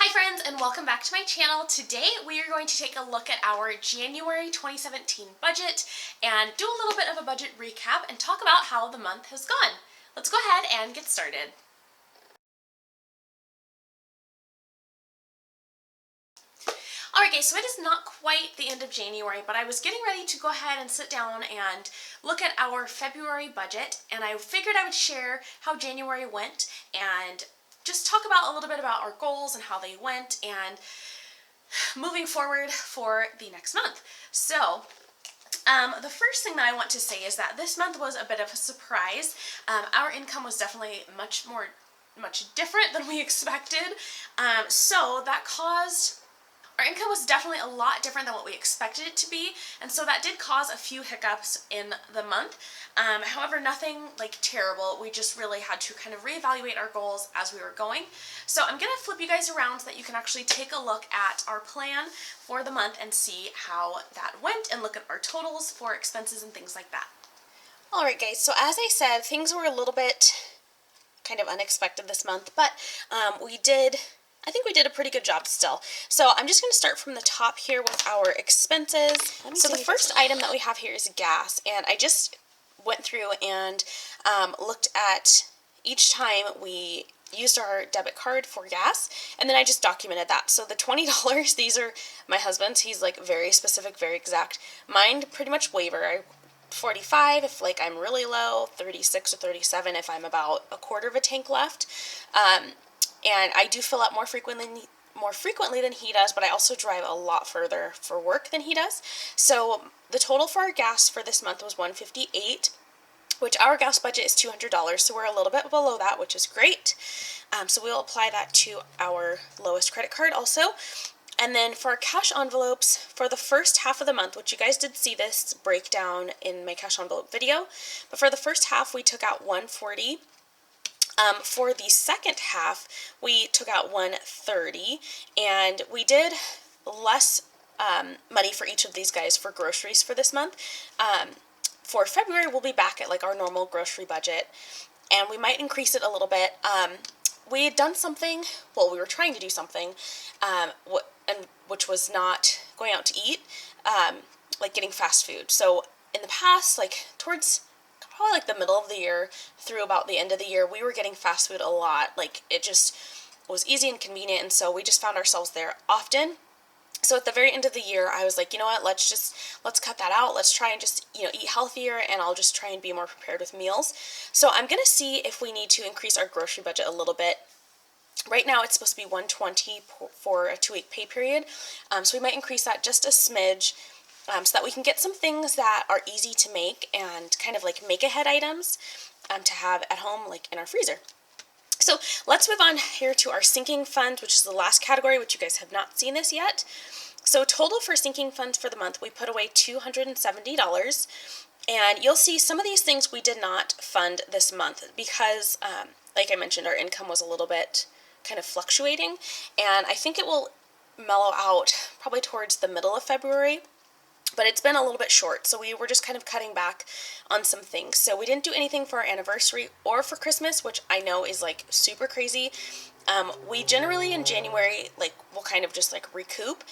Hi friends, and welcome back to my channel. Today we are going to take a look at our January 2017 budget and do a little bit of a budget recap and talk about how the month has gone. Let's go ahead and get started. Alright guys, so it is not quite the end of January, but I was getting ready to go ahead and sit down and look at our February budget, and I figured I would share how January went and just talk about a little bit about our goals and how they went and moving forward for the next month. So the first thing that I want to say is that this month was a bit of a surprise. Our income was definitely much different than we expected. So that caused our income was definitely a lot different than what we expected it to be, and so that did cause a few hiccups in the month. However, nothing like terrible. We just really had to kind of reevaluate our goals as we were going. So I'm going to flip you guys around so that you can actually take a look at our plan for the month and see how that went and look at our totals for expenses and things like that. Alright guys, so as I said, things were a little bit kind of unexpected this month, but I think we did a pretty good job still. So I'm just going to start from the top here with our expenses. So the first item that we have here is gas, and I just went through and looked at each time we used our debit card for gas, and then I just documented that. So the $20, these are my husband's. He's like very specific, very exact. Mine pretty much waiver. 45 if like I'm really low, 36 or 37 if I'm about a quarter of a tank left. And I do fill up more frequently than he does, but I also drive a lot further for work than he does. So the total for our gas for this month was $158, which our gas budget is $200, so we're a little bit below that, which is great. So we'll apply that to our lowest credit card also. And then for our cash envelopes, for the first half of the month, which you guys did see this breakdown in my cash envelope video, but for the first half we took out $140. For the second half, we took out $130, and we did less money for each of these guys for groceries for this month. For February, we'll be back at like our normal grocery budget, and we might increase it a little bit. We had done something, well, we were trying to do something, which was not going out to eat, like getting fast food. So in the past, like towards probably like the middle of the year through about the end of the year, we were getting fast food a lot. Like it just was easy and convenient, and so we just found ourselves there often. So at the very end of the year, I was like, you know what, let's cut that out. Let's try and just, eat healthier, and I'll just try and be more prepared with meals. So I'm going to see if we need to increase our grocery budget a little bit. Right now it's supposed to be $120 for a 2-week pay period. So we might increase that just a smidge, so that we can get some things that are easy to make and kind of like make-ahead items to have at home, like in our freezer. So let's move on here to our sinking fund, which is the last category, which you guys have not seen this yet. So total for sinking funds for the month, we put away $270, and you'll see some of these things we did not fund this month because, like I mentioned, our income was a little bit kind of fluctuating, and I think it will mellow out probably towards the middle of February. But it's been a little bit short, so we were just kind of cutting back on some things. So we didn't do anything for our anniversary or for Christmas, which I know is like super crazy. We generally in January will kind of just like recoup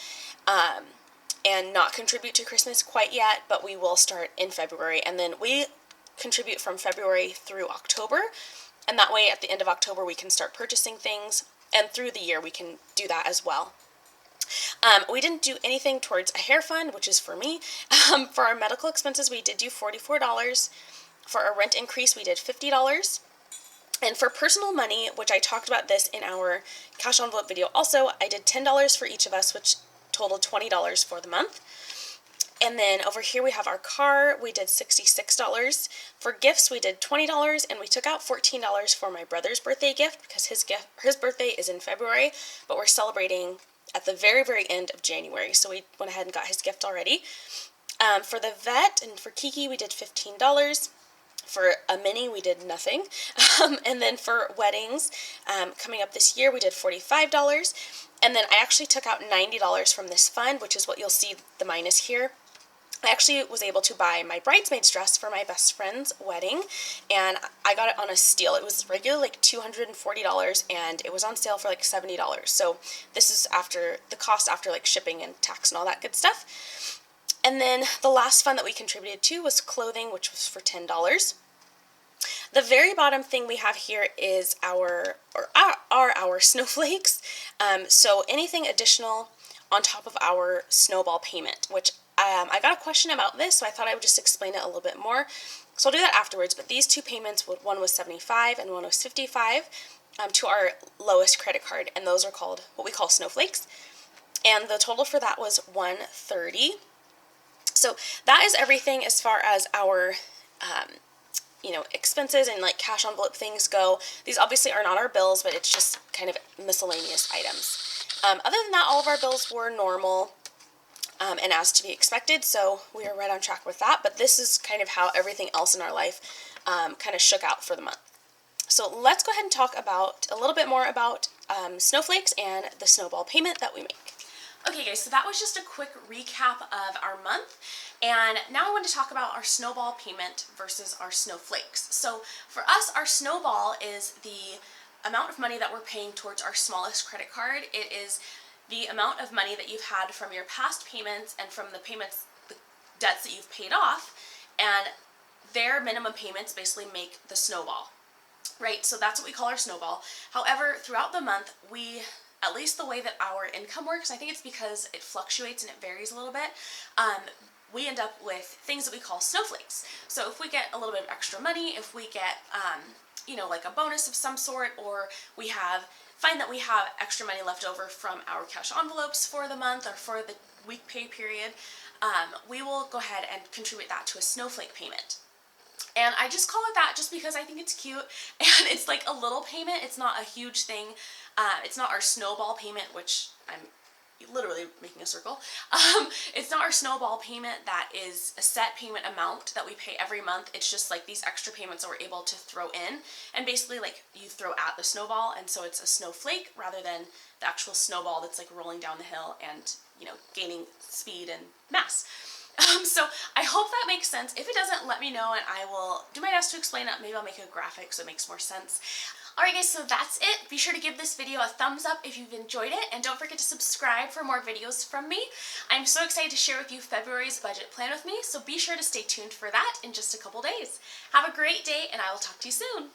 and not contribute to Christmas quite yet, but we will start in February, and then we contribute from February through October, and that way at the end of October we can start purchasing things, and through the year we can do that as well. We didn't do anything towards a hair fund, which is for me. For our medical expenses, we did do $44. For our rent increase, we did $50. And for personal money, which I talked about this in our cash envelope video also, I did $10 for each of us, which totaled $20 for the month. And then over here we have our car, we did $66. For gifts, we did $20, and we took out $14 for my brother's birthday gift because his birthday is in February, but we're celebrating at the very, very end of January, so we went ahead and got his gift already. For the vet and for Kiki, we did $15. For a mini, we did nothing. And then for weddings, coming up this year, we did $45. And then I actually took out $90 from this fund, which is what you'll see the minus here. I actually was able to buy my bridesmaid's dress for my best friend's wedding, and I got it on a steal. It was regular like $240, and it was on sale for like $70. So this is after the cost after like shipping and tax and all that good stuff. And then the last fund that we contributed to was clothing, which was for $10. The very bottom thing we have here is our snowflakes. So anything additional on top of our Snowball payment, which I got a question about this, so I thought I would just explain it a little bit more. So I'll do that afterwards, but these two payments, one was $75 and one was $55 to our lowest credit card, and those are called what we call snowflakes. And the total for that was $130. So that is everything as far as our expenses and like cash envelope things go. These obviously are not our bills, but it's just kind of miscellaneous items. Other than that, all of our bills were normal and as to be expected, so we are right on track with that. But this is kind of how everything else in our life kind of shook out for the month. So let's go ahead and talk about a little bit more about snowflakes and the Snowball payment that we make. Okay guys, so that was just a quick recap of our month, and now I want to talk about our Snowball payment versus our snowflakes. So for us, our Snowball is the amount of money that we're paying towards our smallest credit card. It is the amount of money that you've had from your past payments and from the debts that you've paid off, and their minimum payments basically make the Snowball, right? So that's what we call our Snowball. However, throughout the month, at least the way that our income works, I think it's because it fluctuates and it varies a little bit, we end up with things that we call snowflakes. So if we get a little bit of extra money, if we get, like a bonus of some sort, or find that we have extra money left over from our cash envelopes for the month or for the week pay period, we will go ahead and contribute that to a snowflake payment. And I just call it that just because I think it's cute, and it's like a little payment. It's not a huge thing. It's not our Snowball payment, which I'm literally making a circle. It's not our Snowball payment that is a set payment amount that we pay every month. It's just like these extra payments that we're able to throw in, and basically like you throw at the snowball, and so it's a snowflake rather than the actual snowball that's like rolling down the hill and gaining speed and mass. So I hope that makes sense. If it doesn't, let me know and I will do my best to explain it. Maybe I'll make a graphic so it makes more sense. Alright guys, so that's it. Be sure to give this video a thumbs up if you've enjoyed it, and don't forget to subscribe for more videos from me. I'm so excited to share with you February's budget plan with me, so be sure to stay tuned for that in just a couple days. Have a great day, and I will talk to you soon.